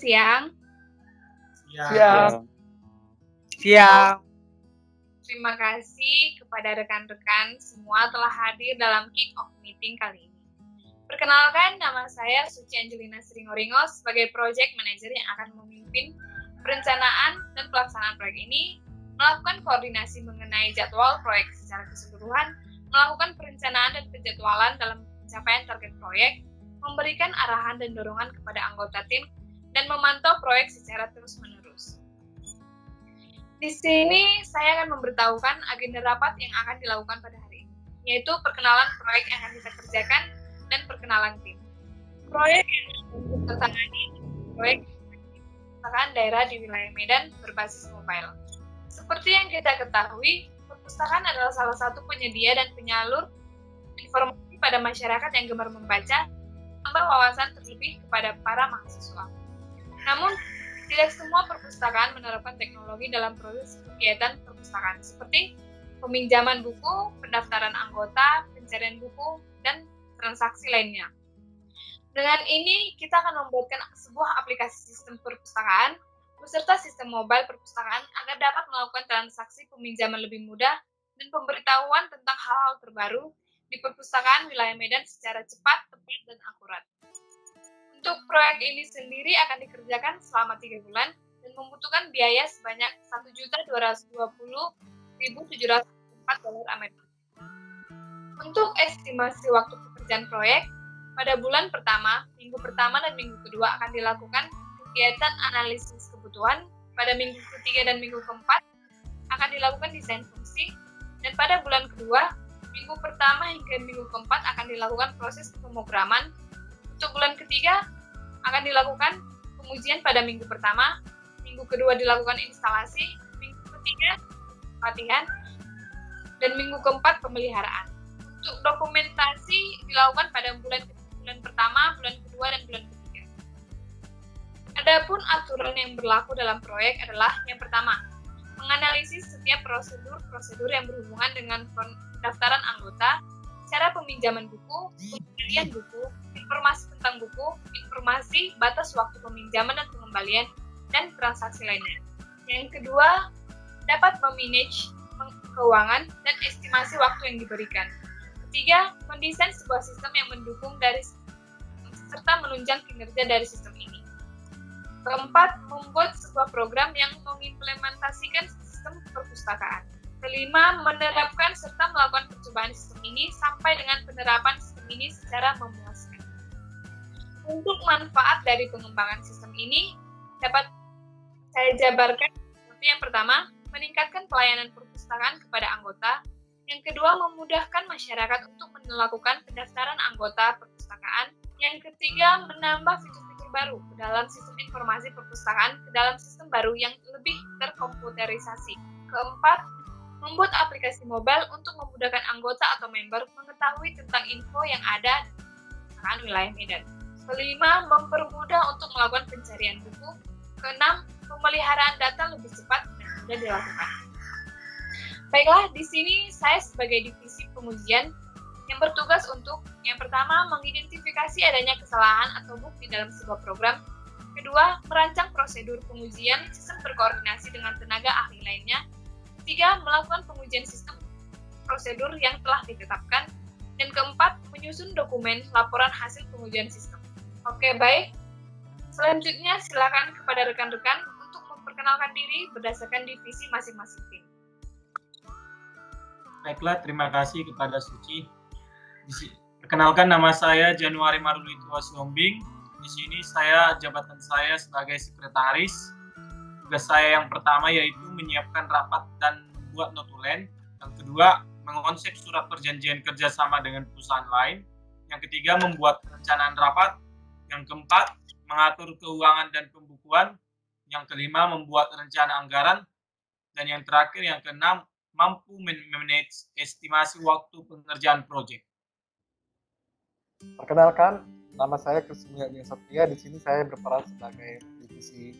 siang. Siang. Siang. Terima kasih kepada rekan-rekan semua telah hadir dalam kick-off meeting kali ini. Perkenalkan, nama saya Suci Angelina Sringoringos sebagai Project Manager yang akan memimpin perencanaan dan pelaksanaan proyek ini, melakukan koordinasi mengenai jadwal proyek secara keseluruhan, melakukan perencanaan dan penjadwalan dalam pencapaian target proyek, memberikan arahan dan dorongan kepada anggota tim, dan memantau proyek secara terus-menerus. Di sini saya akan memberitahukan agenda rapat yang akan dilakukan pada hari ini, yaitu perkenalan proyek yang akan kita kerjakan dan perkenalan tim. Proyek yang tertangani proyek perpustakaan daerah di wilayah Medan berbasis mobile. Seperti yang kita ketahui, perpustakaan adalah salah satu penyedia dan penyalur informasi pada masyarakat yang gemar membaca, tambah wawasan terlebih kepada para mahasiswa. Namun, tidak semua perpustakaan menerapkan teknologi dalam proses kegiatan perpustakaan, seperti peminjaman buku, pendaftaran anggota, pencarian buku, dan transaksi lainnya. Dengan ini, kita akan membuatkan sebuah aplikasi sistem perpustakaan beserta sistem mobile perpustakaan agar dapat melakukan transaksi peminjaman lebih mudah dan pemberitahuan tentang hal-hal terbaru di perpustakaan wilayah Medan secara cepat, tepat, dan akurat. Untuk proyek ini sendiri akan dikerjakan selama 3 bulan dan membutuhkan biaya sebanyak $1.220.704 Amerika. Untuk estimasi waktu pekerjaan proyek, pada bulan pertama, minggu pertama, dan minggu kedua akan dilakukan kegiatan analisis kebutuhan. Pada minggu ketiga dan minggu keempat akan dilakukan desain fungsi, dan pada bulan kedua, minggu pertama hingga minggu keempat akan dilakukan proses pemrograman. Untuk bulan ketiga akan dilakukan pengujian pada minggu pertama, minggu kedua dilakukan instalasi, minggu ketiga latihan, dan minggu keempat pemeliharaan. Untuk dokumentasi dilakukan pada bulan pertama, bulan kedua, dan bulan ketiga. Adapun aturan yang berlaku dalam proyek adalah yang pertama, menganalisis setiap prosedur yang berhubungan dengan pendaftaran anggota, cara peminjaman buku, pembelian buku, informasi tentang buku, informasi batas waktu peminjaman dan pengembalian, dan transaksi lainnya. Yang kedua, dapat memanage keuangan dan estimasi waktu yang diberikan. Ketiga, mendesain sebuah sistem yang mendukung serta menunjang kinerja dari sistem ini. Keempat, membuat sebuah program yang mengimplementasikan sistem perpustakaan. Kelima, menerapkan serta melakukan percobaan sistem ini sampai dengan penerapan sistem ini secara memuaskan. Untuk manfaat dari pengembangan sistem ini dapat saya jabarkan seperti yang pertama, meningkatkan pelayanan perpustakaan kepada anggota. Yang kedua, memudahkan masyarakat untuk melakukan pendaftaran anggota perpustakaan. Yang ketiga, menambah fitur-fitur baru ke dalam sistem informasi perpustakaan ke dalam sistem baru yang lebih terkomputerisasi. Keempat, membuat aplikasi mobile untuk memudahkan anggota atau member mengetahui tentang info yang ada di perpustakaan wilayah Medan. Kelima, mempermudah untuk melakukan pencarian buku. Keenam, pemeliharaan data lebih cepat dan mudah dilakukan. Baiklah, di sini saya sebagai divisi pengujian yang bertugas untuk yang pertama, mengidentifikasi adanya kesalahan atau bug di dalam sebuah program. Kedua, merancang prosedur pengujian sistem berkoordinasi dengan tenaga ahli lainnya. Ketiga, melakukan pengujian sistem prosedur yang telah ditetapkan. Dan keempat, menyusun dokumen laporan hasil pengujian sistem. Oke, baik. Selanjutnya, silakan kepada rekan-rekan untuk memperkenalkan diri berdasarkan divisi masing-masing tim. Baiklah, terima kasih kepada Suci. Perkenalkan, nama saya Januari Marulito Siombing. Di sini jabatan saya sebagai sekretaris. Tugas saya yang pertama yaitu menyiapkan rapat dan membuat notulen. Yang kedua, mengonsep surat perjanjian kerjasama dengan perusahaan lain. Yang ketiga, membuat perencanaan rapat. Yang keempat, mengatur keuangan dan pembukuan. Yang kelima, membuat rencana anggaran. Dan yang terakhir, yang keenam, mampu memanage estimasi waktu pengerjaan proyek. Perkenalkan, nama saya Krismia Satria. Di sini saya berperan sebagai divisi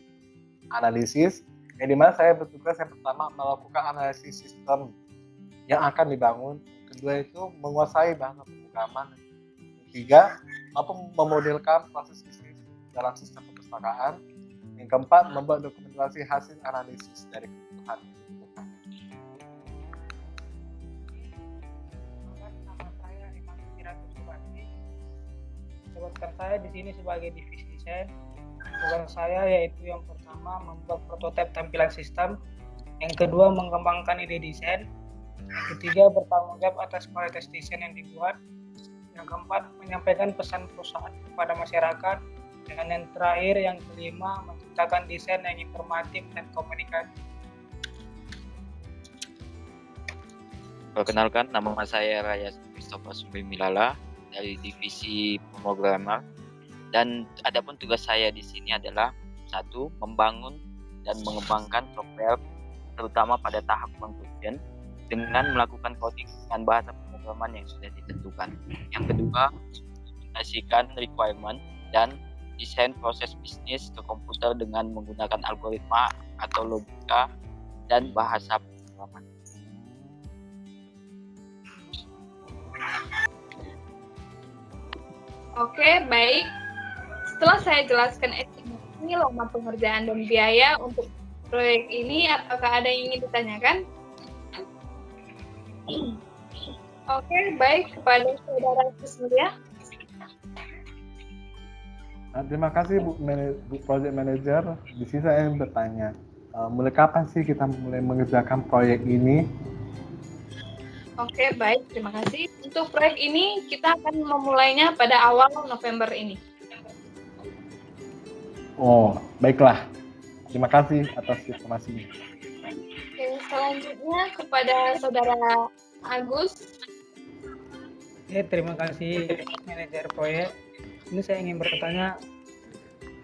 analisis, yang dimana saya bertugas yang pertama melakukan analisis sistem yang akan dibangun. Kedua itu menguasai bahasa pemrograman. Ketiga, mampu memodelkan proses bisnis dalam sistem perpustakaan. Yang keempat, membuat dokumentasi hasil analisis dari kebutuhan. Nama saya Iman Siratus Subandi. Jabatan saya di sini sebagai divisi desain. Tugas saya yaitu yang pertama membuat prototipe tampilan sistem, yang kedua mengembangkan ide desain, yang ketiga bertanggung jawab atas kualitas desain yang dibuat, yang keempat menyampaikan pesan perusahaan kepada masyarakat, dan yang terakhir yang kelima menciptakan desain yang informatif dan komunikatif. Perkenalkan, nama saya Raya Christopher Sumbimilala dari divisi pemrogramer, dan adapun tugas saya di sini adalah satu, membangun dan mengembangkan software terutama pada tahap conversion dengan melakukan coding dengan bahasa pemrograman yang sudah ditentukan. Yang kedua, implementasikan requirement dan desain proses bisnis ke komputer dengan menggunakan algoritma atau logika dan bahasa pemrograman. Oke, baik. Setelah saya jelaskan estimasi lama pengerjaan dan biaya untuk proyek ini, apakah ada yang ingin ditanyakan? Oke, baik. Kepada Saudara Kusmulia. Terima kasih Bu Project Manager. Di sini saya ingin bertanya, mulai kapan sih kita mulai mengerjakan proyek ini? Oke, baik. Terima kasih. Untuk proyek ini, kita akan memulainya pada awal November ini. Oh, baiklah. Terima kasih atas informasinya. Oke, selanjutnya kepada Saudara Agus. Ya, terima kasih manajer proyek. Ini saya ingin bertanya,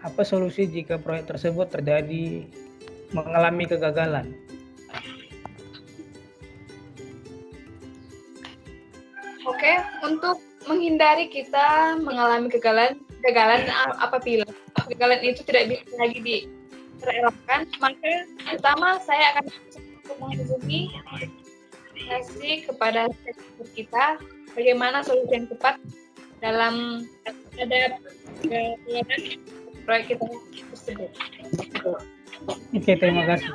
apa solusi jika proyek tersebut terjadi mengalami kegagalan? Oke, untuk menghindari kita mengalami kegagalan apabila kegagalan itu tidak bisa lagi terelakkan, maka pertama saya akan menghubungi komunikasi kepada stakeholder kita bagaimana solusi yang tepat dalam terhadap proyek kita tersebut. Oke, terima kasih.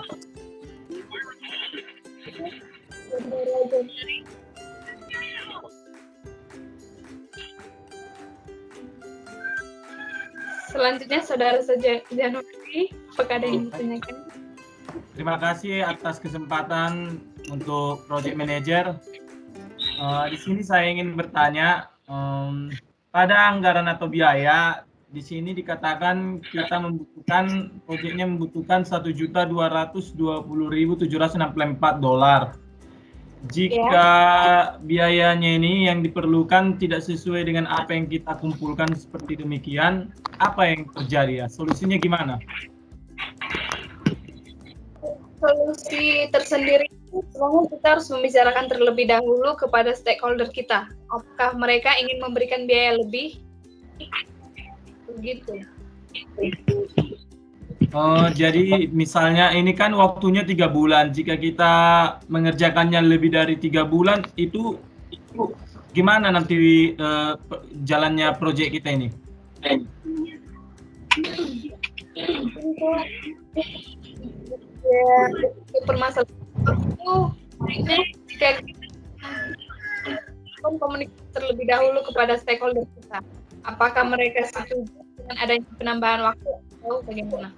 Selanjutnya Saudara Januari, apakah ada yang ditanyakan? Terima kasih atas kesempatan untuk Project Manager. Di sini saya ingin bertanya, pada anggaran atau biaya, di sini dikatakan kita membutuhkan, proyeknya membutuhkan $1.220.764. Jika biayanya ini yang diperlukan tidak sesuai dengan apa yang kita kumpulkan seperti demikian, apa yang terjadi ya? Solusinya gimana? Solusi tersendiri sebenarnya kita harus membicarakan terlebih dahulu kepada stakeholder kita. Apakah mereka ingin memberikan biaya lebih? Begitu. Jadi misalnya ini kan waktunya 3 bulan. Jika kita mengerjakannya lebih dari 3 bulan, itu gimana nanti jalannya proyek kita ini? Permasalahan itu jika kita komunikasi terlebih dahulu kepada stakeholder kita, apakah mereka setuju dengan adanya penambahan waktu atau bagaimana?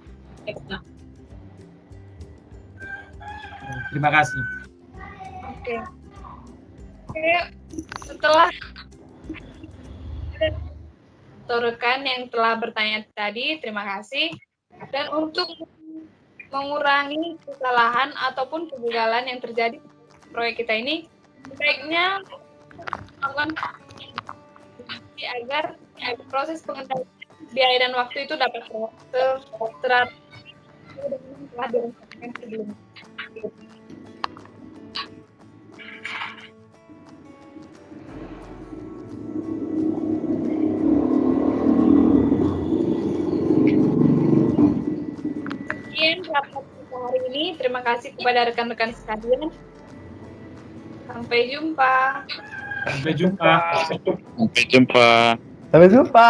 Terima kasih. Oke. Setelah rekan yang telah bertanya tadi, terima kasih. Dan untuk mengurangi kesalahan ataupun kegagalan yang terjadi di proyek kita ini, sebaiknya melakukan agar proses pengendalian biaya dan waktu itu dapat teratur dengan telah direncanakan sebelumnya. Sekian rapat kita hari ini. Terima kasih kepada rekan-rekan sekalian. Sampai jumpa. Sampai jumpa. Sampai jumpa. Sampai jumpa.